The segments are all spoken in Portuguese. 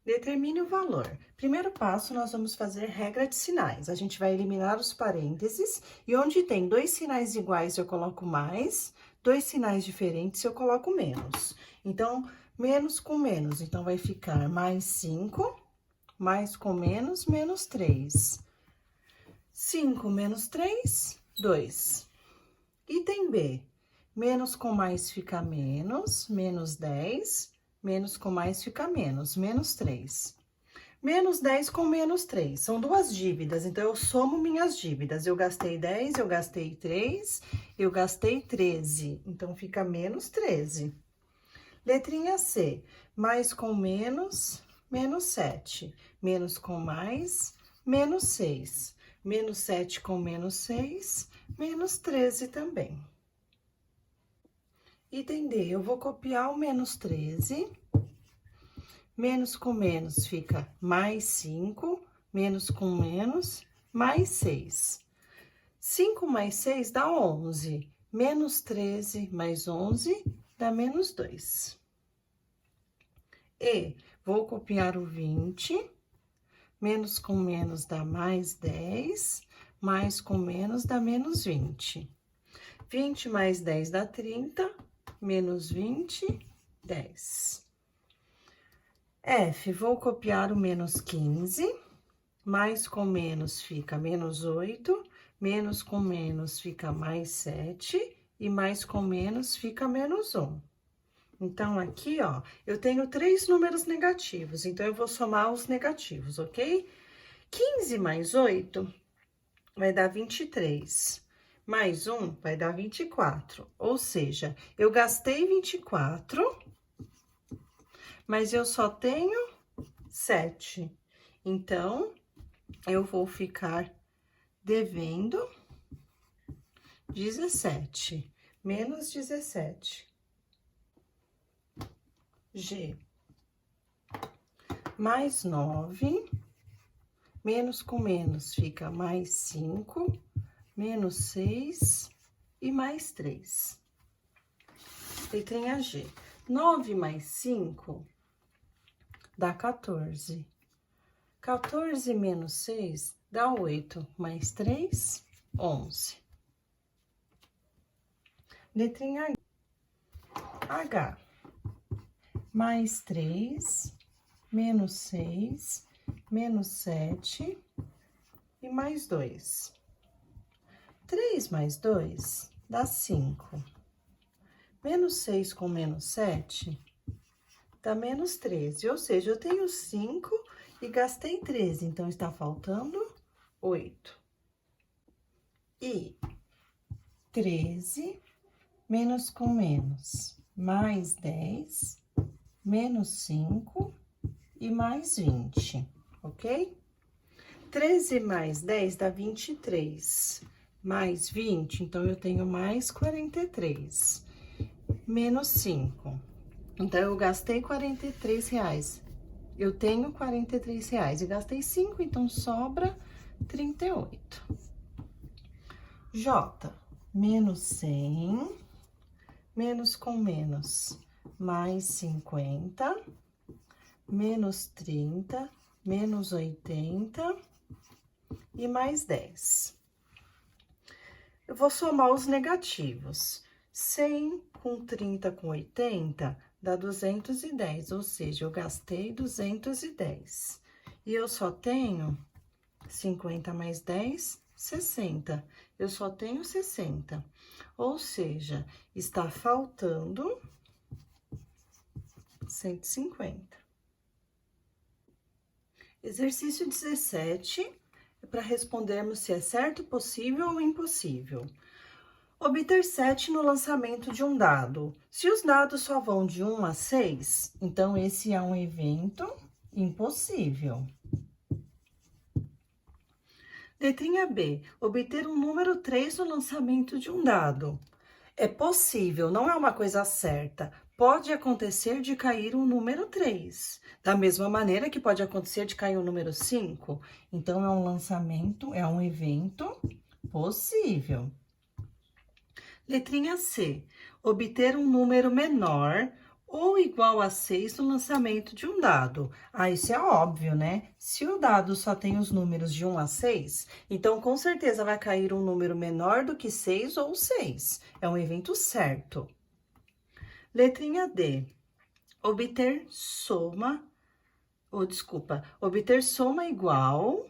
Determine o valor. Primeiro passo, nós vamos fazer regra de sinais. A gente vai eliminar os parênteses e onde tem 2 sinais iguais eu coloco mais, 2 sinais diferentes eu coloco menos. Então, menos com menos, então vai ficar mais 5, mais com menos, menos 3. 5 menos 3, 2. Item B, menos com mais fica menos, menos 10, menos com mais fica menos, menos 3. Menos 10 com menos 3, são duas dívidas, então eu somo minhas dívidas. Eu gastei 10, eu gastei 3, eu gastei 13, então fica menos 13. Letrinha C, mais com menos, menos 7. Menos com mais, menos 6. Menos 7 com menos 6, menos 13 também. Item D, eu vou copiar o menos 13. Menos com menos fica mais 5, menos com menos, mais 6. 5 mais 6 dá 11. Menos 13 mais 11 dá menos 2. E, vou copiar o 20. Menos com menos dá mais 10, mais com menos dá menos 20. 20 mais 10 dá 30, menos 20, 10. F, vou copiar o menos 15, mais com menos fica menos 8, menos com menos fica mais 7, e mais com menos fica menos 1. Então, aqui, ó, eu tenho 3 números negativos, então eu vou somar os negativos, ok? 15 mais 8 vai dar 23, mais 1 vai dar 24, ou seja, eu gastei 24, mas eu só tenho 7. Então, eu vou ficar devendo 17, menos 17. G, mais 9, menos com menos fica mais 5, menos 6 e mais 3. Letrinha G, 9 mais 5 dá 14. 14 menos 6 dá 8, mais 3, 11. Letrinha H, mais 3, menos 6, menos 7 e mais 2. 3 mais 2 dá 5. Menos 6 com menos 7 dá menos 13, ou seja, eu tenho 5 e gastei 13, então está faltando 8. E 13 menos com menos, mais 10, menos 5 e mais 20, ok? 13 mais 10 dá 23, mais 20, então eu tenho mais 43, menos 5. Então, eu gastei 43 reais. Eu tenho 43 reais e gastei 5, então sobra 38. J, menos 100, menos com menos, mais 50, menos 30, menos 80 e mais 10. Eu vou somar os negativos. 100 com 30 com 80 dá 210, ou seja, eu gastei 210. E eu só tenho 50 mais 10, 60. Eu só tenho 60. Ou seja, está faltando 150. Exercício 17 é para respondermos se é certo, possível ou impossível. Obter 7 no lançamento de um dado. Se os dados só vão de 1 a 6, então esse é um evento impossível. Letrinha B, obter um número 3 no lançamento de um dado. É possível, não é uma coisa certa. Pode acontecer de cair um número 3, da mesma maneira que pode acontecer de cair o número 5. Então, é um lançamento, é um evento possível. Letrinha C, obter um número menor ou igual a 6 no lançamento de um dado. Ah, isso é óbvio, né? Se o dado só tem os números de 1 a 6, então com certeza vai cair um número menor do que 6 ou 6. É um evento certo. Letrinha D. Obter soma igual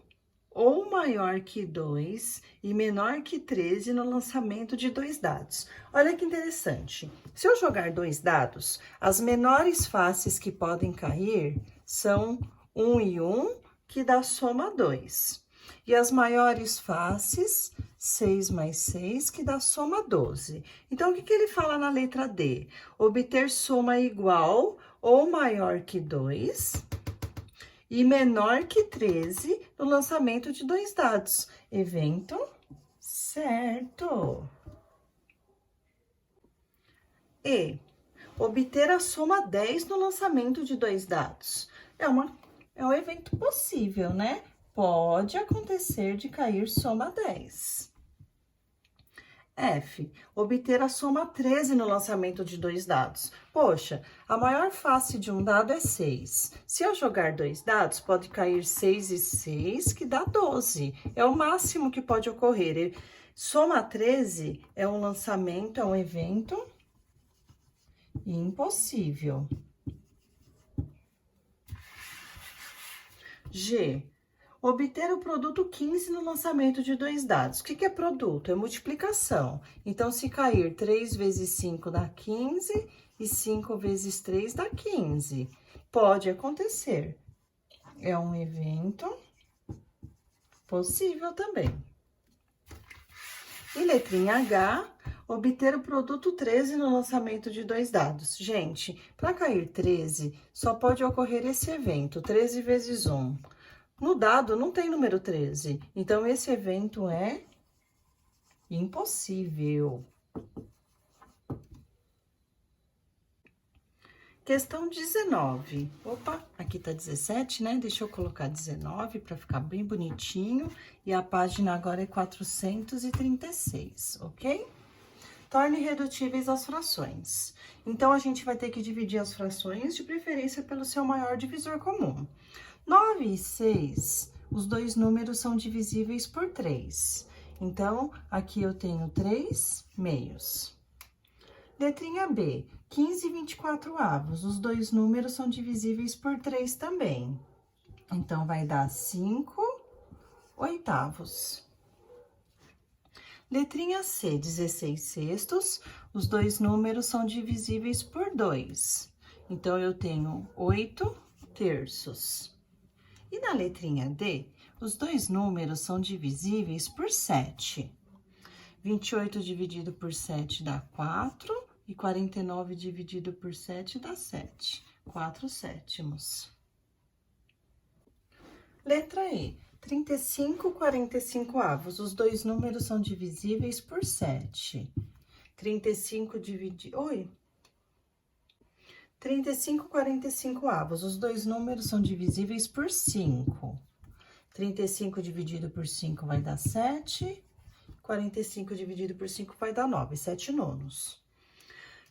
ou maior que 2 e menor que 13 no lançamento de dois dados. Olha que interessante. Se eu jogar dois dados, as menores faces que podem cair são 1 e 1, que dá soma 2. E as maiores faces, 6 mais 6, que dá soma 12. Então, o que ele fala na letra D? Obter soma igual ou maior que 2 e menor que 13 no lançamento de dois dados. Evento certo. E obter a soma 10 no lançamento de dois dados. É um evento possível, né? Pode acontecer de cair soma 10. F, obter a soma 13 no lançamento de dois dados. Poxa, a maior face de um dado é 6. Se eu jogar dois dados, pode cair 6 e 6, que dá 12. É o máximo que pode ocorrer. Soma 13 é um lançamento, é um evento impossível. G, obter o produto 15 no lançamento de dois dados. O que é produto? É multiplicação. Então, se cair 3 vezes 5 dá 15 e 5 vezes 3 dá 15. Pode acontecer. É um evento possível também. E letrinha H, obter o produto 13 no lançamento de dois dados. Gente, para cair 13, só pode ocorrer esse evento, 13 vezes 1. No dado não tem número 13, então esse evento é impossível. Questão 19. Opa, aqui tá 17, né? Deixa eu colocar 19 para ficar bem bonitinho. E a página agora é 436, ok? Torne irredutíveis as frações. Então, a gente vai ter que dividir as frações, de preferência pelo seu maior divisor comum. 9 e 6, os dois números são divisíveis por 3. Então, aqui eu tenho 3 meios. Letrinha B, 15 e 24 avos, os dois números são divisíveis por 3 também. Então, vai dar 5 oitavos. Letrinha C, 16 sextos, os dois números são divisíveis por 2. Então, eu tenho 8 terços. E na letrinha D, os dois números são divisíveis por 7. 28 dividido por 7 dá 4, e 49 dividido por 7 dá 7. 4 sétimos. Letra E, 35 45 avos, os dois números são divisíveis por 7. 35 dividido... 35 45 avos, os dois números são divisíveis por 5. 35 dividido por 5 vai dar 7, 45 dividido por 5 vai dar 9, 7 nonos.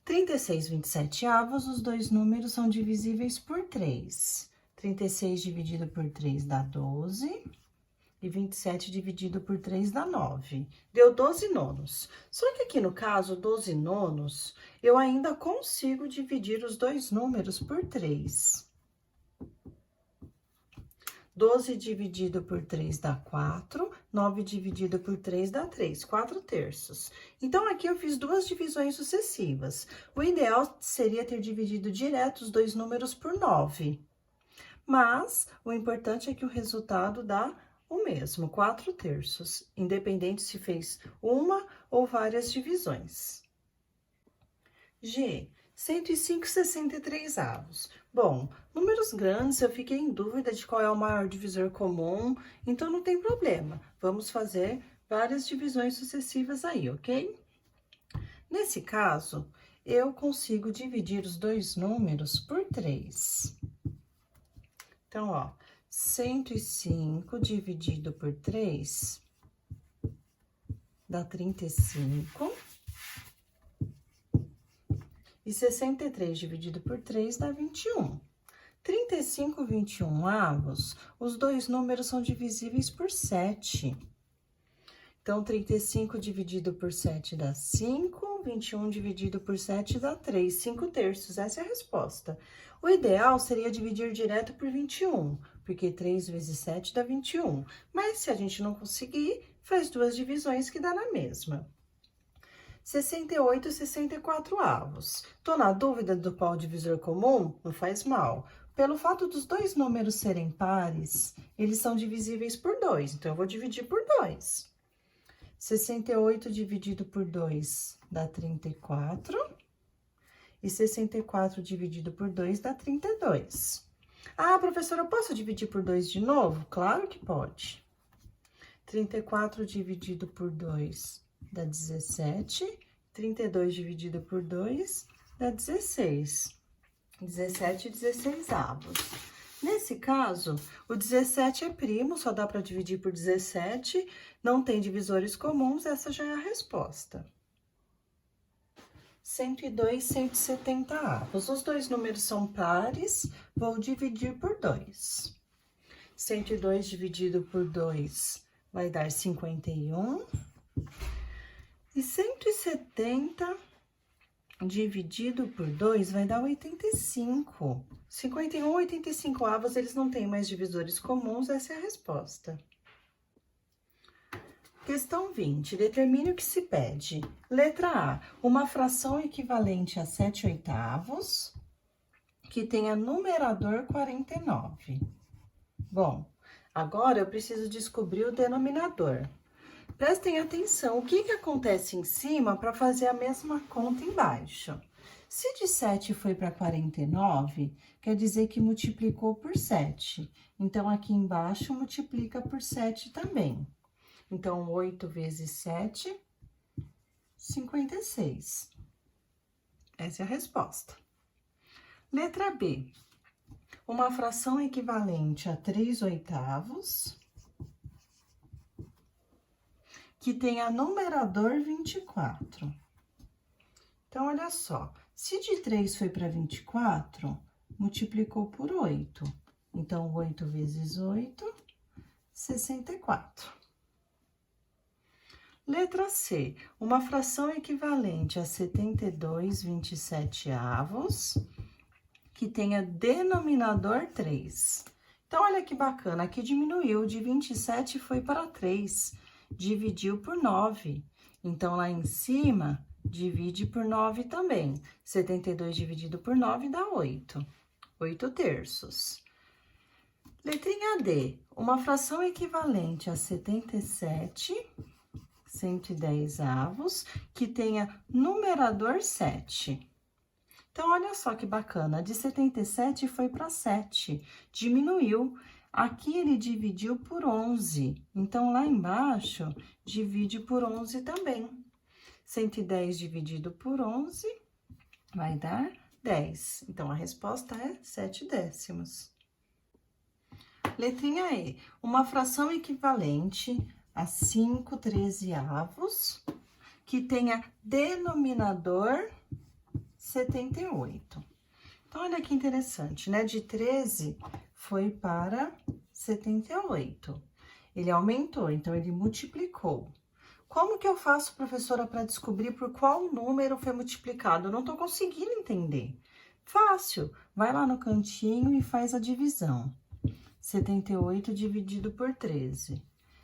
36 27 avos, os dois números são divisíveis por 3. 36 dividido por 3 dá 12, e 27 dividido por 3 dá 9. Deu 12 nonos. Só que aqui no caso, 12 nonos, eu ainda consigo dividir os dois números por 3. 12 dividido por 3 dá 4, 9 dividido por 3 dá 3, 4 terços. Então, aqui eu fiz duas divisões sucessivas. O ideal seria ter dividido direto os dois números por 9. Mas, o importante é que o resultado dá o mesmo, 4 terços, independente se fez uma ou várias divisões. G, 105,63 avos. Bom, números grandes, eu fiquei em dúvida de qual é o maior divisor comum, então não tem problema. Vamos fazer várias divisões sucessivas aí, ok? Nesse caso, eu consigo dividir os dois números por 3. Então, ó, 105 dividido por 3 dá 35. E 63 dividido por 3 dá 21. 35 21avos, os dois números são divisíveis por 7. Então, 35 dividido por 7 dá 5, 21 dividido por 7 dá 3, 5 terços. Essa é a resposta. O ideal seria dividir direto por 21, porque 3 vezes 7 dá 21. Mas, se a gente não conseguir, faz duas divisões que dá na mesma. 68 64avos. Tô na dúvida do qual divisor comum? Não faz mal. Pelo fato dos dois números serem pares, eles são divisíveis por 2, então eu vou dividir por 2. 68 dividido por 2 dá 34. E 64 dividido por 2 dá 32. Ah, professora, eu posso dividir por 2 de novo? Claro que pode. 34 dividido por 2 dá 17. 32 dividido por 2 dá 16. 17 16avos. Nesse caso, o 17 é primo, só dá para dividir por 17, não tem divisores comuns, essa já é a resposta. 102 170avos. Os dois números são pares, vou dividir por 2. 102 dividido por 2 vai dar 51. E 170 dividido por 2 vai dar 85. 51 e 85avos, eles não têm mais divisores comuns, essa é a resposta. Questão 20, determine o que se pede. Letra A, uma fração equivalente a 7/8, que tenha numerador 49. Bom, agora eu preciso descobrir o denominador. Prestem atenção, o que acontece em cima para fazer a mesma conta embaixo? Se de 7 foi para 49, quer dizer que multiplicou por 7. Então, aqui embaixo multiplica por 7 também. Então, 8 vezes 7, 56. Essa é a resposta. Letra B. Uma fração equivalente a 3/8, que tenha numerador 24. Então, olha só, se de 3 foi para 24, multiplicou por 8. Então, 8 vezes 8, 64. Letra C, uma fração equivalente a 72 27avos, que tenha denominador 3. Então, olha que bacana, aqui diminuiu, de 27 foi para 3, dividiu por 9. Então, lá em cima, divide por 9 também. 72 dividido por 9 dá 8. 8 terços. Letrinha D, uma fração equivalente a 77 110avos, que tenha numerador 7. Então, olha só que bacana, de 77 foi para 7, diminuiu. Aqui ele dividiu por 11, então lá embaixo divide por 11 também. 110 dividido por 11 vai dar 10. Então, a resposta é 7 décimos. Letrinha E, uma fração equivalente a 5 13avos, que tenha denominador 78. Então, olha que interessante, né? De 13 foi para 78. Ele aumentou, então, ele multiplicou. Como que eu faço, professora, para descobrir por qual número foi multiplicado? Eu não tô conseguindo entender. Fácil, vai lá no cantinho e faz a divisão. 78 dividido por 13,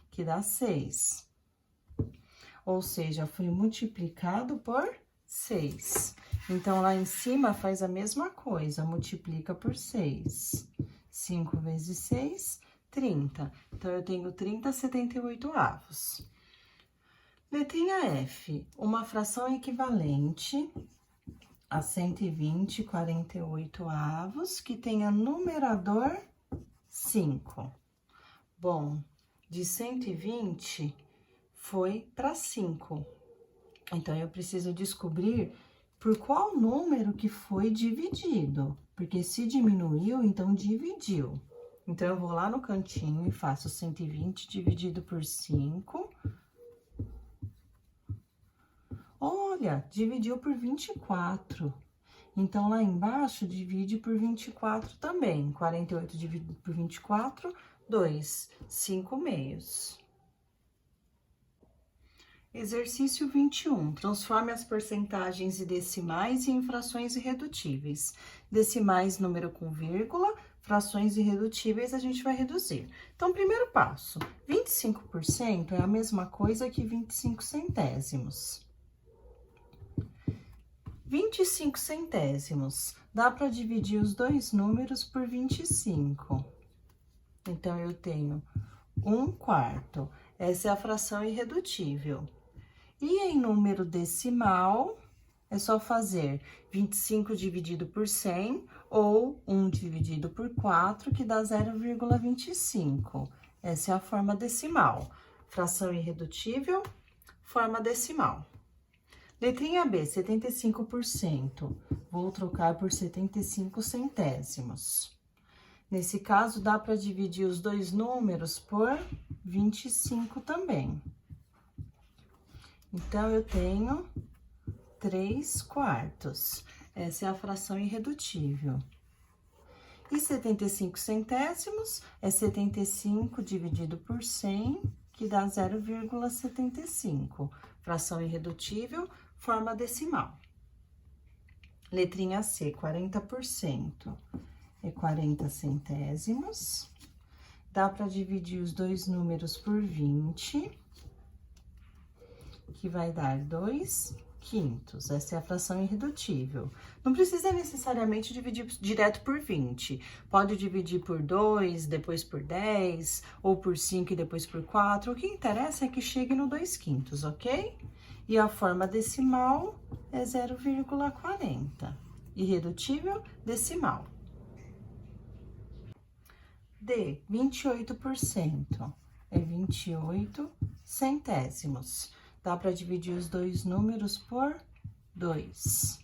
que dá 6. Ou seja, foi multiplicado por 6. Então, lá em cima faz a mesma coisa, multiplica por 6. 5 vezes 6, 30. Então, eu tenho 30 78avos. Letrinha F, uma fração equivalente a 120 48avos, que tenha numerador 5. Bom, de 120 foi para 5. Então, eu preciso descobrir por qual número que foi dividido. Porque se diminuiu, então dividiu. Então, eu vou lá no cantinho e faço 120 dividido por 5. Olha, dividiu por 24. Então, lá embaixo, divide por 24 também. 48 dividido por 24, 2, 5 meios. Exercício 21. Transforme as porcentagens e decimais em frações irredutíveis. Decimais, número com vírgula, frações irredutíveis, a gente vai reduzir. Então, primeiro passo, 25% é a mesma coisa que 25 centésimos. 25 centésimos, dá para dividir os dois números por 25. Então, eu tenho 1/4. Essa é a fração irredutível. E em número decimal, é só fazer 25 dividido por 100 ou 1 dividido por 4, que dá 0,25. Essa é a forma decimal. Fração irredutível, forma decimal. Letrinha B, 75%. Vou trocar por 75 centésimos. Nesse caso, dá para dividir os dois números por 25 também. Então, eu tenho 3/4. Essa é a fração irredutível. E 75 centésimos é 75 dividido por 100, que dá 0,75. Fração irredutível, forma decimal. Letrinha C, 40%. É 40 centésimos. Dá para dividir os dois números por 20, que vai dar 2/5. Essa é a fração irredutível. Não precisa necessariamente dividir direto por 20. Pode dividir por 2, depois por 10, ou por 5 e depois por 4. O que interessa é que chegue no 2/5, ok? E a forma decimal é 0,40. Irredutível, decimal. D, 28%. É 28 centésimos. Dá para dividir os dois números por 2.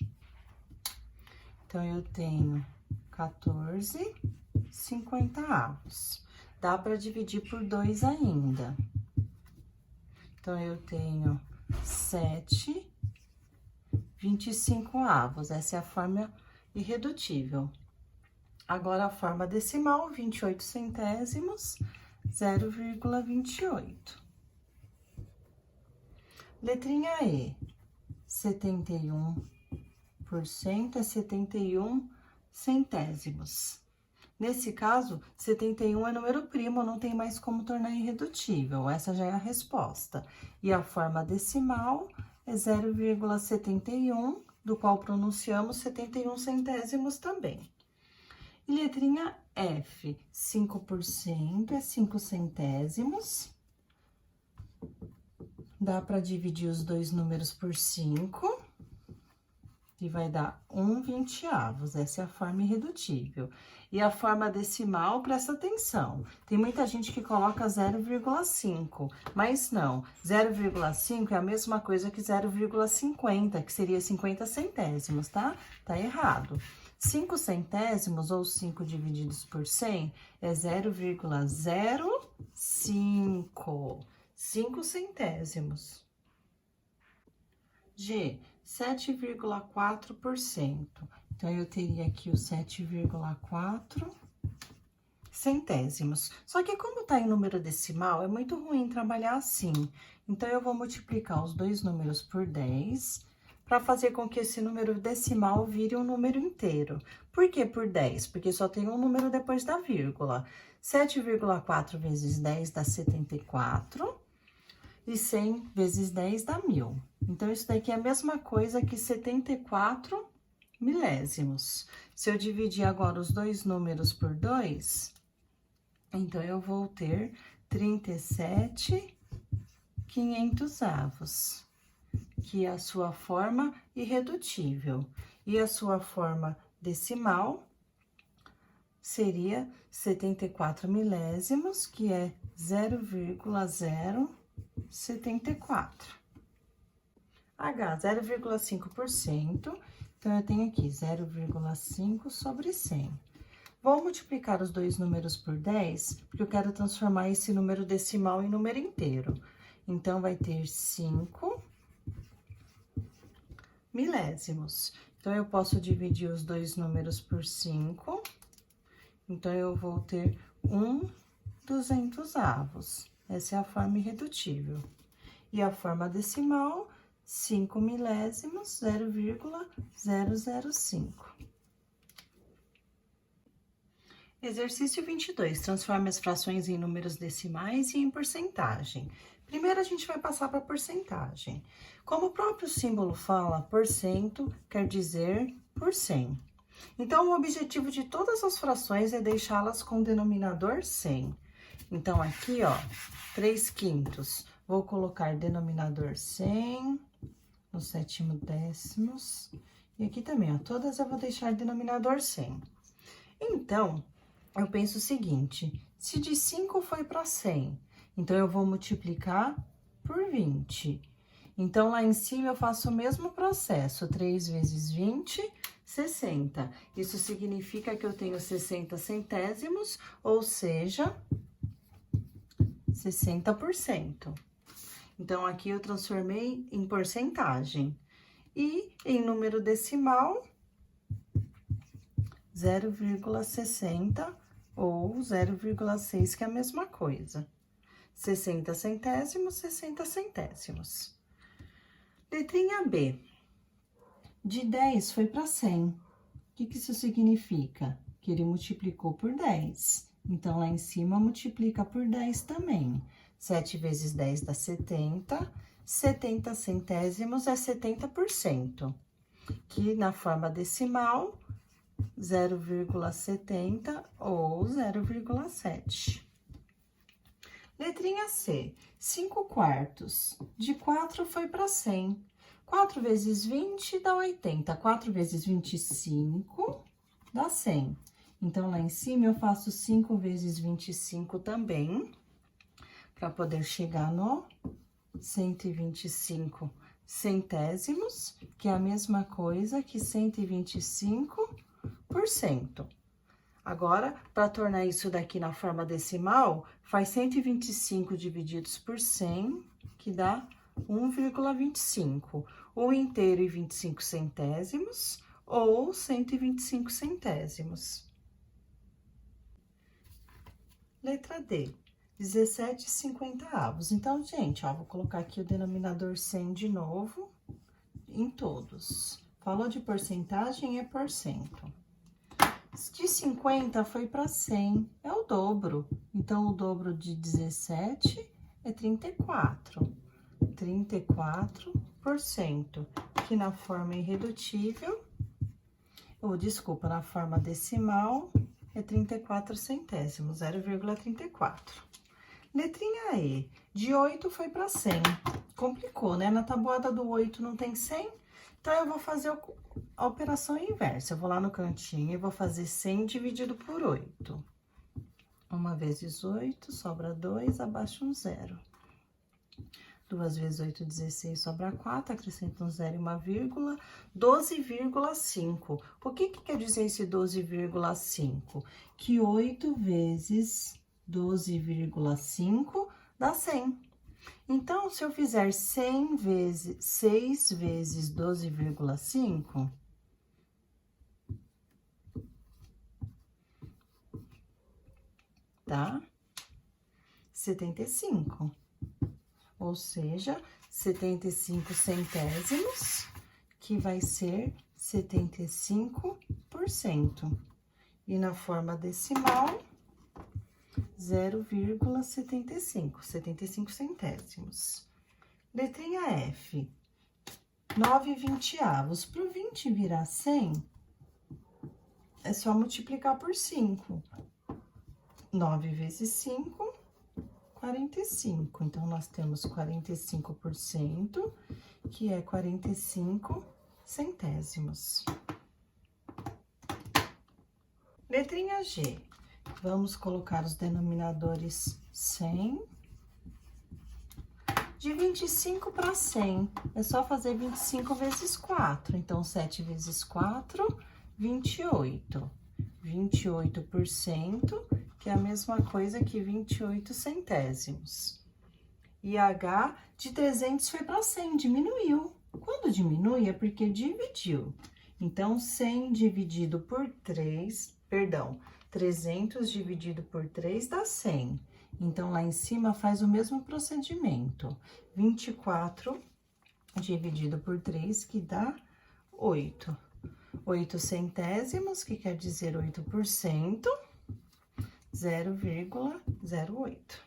Então, eu tenho 14/50. Dá para dividir por 2 ainda. Então, eu tenho 7/25. Essa é a forma irredutível. Agora, a forma decimal, 28 centésimos, 0,28. Letrinha E, 71% é 71 centésimos. Nesse caso, 71 é número primo, não tem mais como tornar irredutível. Essa já é a resposta. E a forma decimal é 0,71, do qual pronunciamos 71 centésimos também. E letrinha F, 5% é 5 centésimos. Dá para dividir os dois números por 5, e vai dar 1/20. Essa é a forma irredutível. E a forma decimal, presta atenção, tem muita gente que coloca 0,5, mas não, 0,5 é a mesma coisa que 0,50, que seria 50 centésimos, tá? Tá errado. 5 centésimos, ou 5 divididos por 100, é 0,05. 5 centésimos. G, 7,4%. Então, eu teria aqui os 7,4 centésimos. Só que como tá em número decimal, é muito ruim trabalhar assim. Então, eu vou multiplicar os dois números por 10, para fazer com que esse número decimal vire um número inteiro. Por que por 10? Porque só tem um número depois da vírgula. 7,4 vezes 10 dá 74. E 100 vezes 10 dá 1000. Então, isso daqui é a mesma coisa que 74 milésimos. Se eu dividir agora os dois números por 2, então, eu vou ter 37/500, que é a sua forma irredutível. E a sua forma decimal seria 74 milésimos, que é 0,074. H, 0,5%, então, eu tenho aqui 0,5 sobre 100. Vou multiplicar os dois números por 10, porque eu quero transformar esse número decimal em número inteiro. Então, vai ter 5 milésimos. Então, eu posso dividir os dois números por 5. Então, eu vou ter 1/200. Essa é a forma irredutível. E a forma decimal, 5 milésimos, 0,005. Exercício 22. Transforme as frações em números decimais e em porcentagem. Primeiro, a gente vai passar para a porcentagem. Como o próprio símbolo fala, porcento quer dizer por 100. Então, o objetivo de todas as frações é deixá-las com o denominador 100. Então, aqui, ó, 3/5. Vou colocar denominador 100, no 7º décimos. E aqui também, ó, todas eu vou deixar denominador 100. Então, eu penso o seguinte, se de 5 foi para 100, então eu vou multiplicar por 20. Então, lá em cima eu faço o mesmo processo, 3 vezes 20, 60. Isso significa que eu tenho 60 centésimos, ou seja, 60%. Então, aqui eu transformei em porcentagem. E em número decimal, 0,60 ou 0,6, que é a mesma coisa. 60 centésimos, 60 centésimos. Letrinha B. De 10 foi para 100. O que isso significa? Que ele multiplicou por 10. Então, lá em cima, multiplica por 10 também. 7 vezes 10 dá 70. 70 centésimos é 70%. Que na forma decimal, 0,70 ou 0,7. Letrinha C, 5/4. De 4 foi para 100. 4 vezes 20 dá 80. 4 vezes 25 dá 100. Então, lá em cima, eu faço 5 vezes 25 também, para poder chegar no 125 centésimos, que é a mesma coisa que 125%. Agora, para tornar isso daqui na forma decimal, faz 125 divididos por 100, que dá 1,25. 1 inteiro e 25 centésimos, ou 125 centésimos. Letra D, 17/50. Então, gente, ó, vou colocar aqui o denominador 100 de novo, em todos. Falou de porcentagem, é porcento. De 50 foi para 100, é o dobro. Então, o dobro de 17 é 34. 34%, que na forma irredutível, ou desculpa, na forma decimal, é 34 centésimos, 0,34. Letrinha E, de 8 foi para 100. Complicou, né? Na tabuada do 8 não tem 100, então eu vou fazer a operação inversa. Eu vou lá no cantinho e vou fazer 100 dividido por 8. 1 vezes 8, sobra 2, abaixo um 0. 2 vezes 8, 16, sobra 4, acrescenta um 0 e uma vírgula, 12,5. O que quer dizer esse 12,5? Que 8 vezes 12,5 dá 100. Então, se eu fizer 100 vezes 6 vezes 12,5, tá? 75. Ou seja, 75 centésimos, que vai ser 75%. E na forma decimal, 0,75, 75 centésimos. Letrinha F, 9/20. Para o 20 virar 100, é só multiplicar por 5. 9 vezes 5, 45. Então, nós temos 45%, que é 45 centésimos. Letrinha G. Vamos colocar os denominadores 100. De 25 para 100, é só fazer 25 vezes 4. Então, 7 vezes 4, 28. 28%, que é a mesma coisa que 28 centésimos. E H de 300 foi para 100, diminuiu. Quando diminui é porque dividiu. Então, 100 dividido por 3, perdão, 300 dividido por 3 dá 100. Então, lá em cima faz o mesmo procedimento. 24 dividido por 3, que dá 8. 8 centésimos, que quer dizer 8%, 0,08.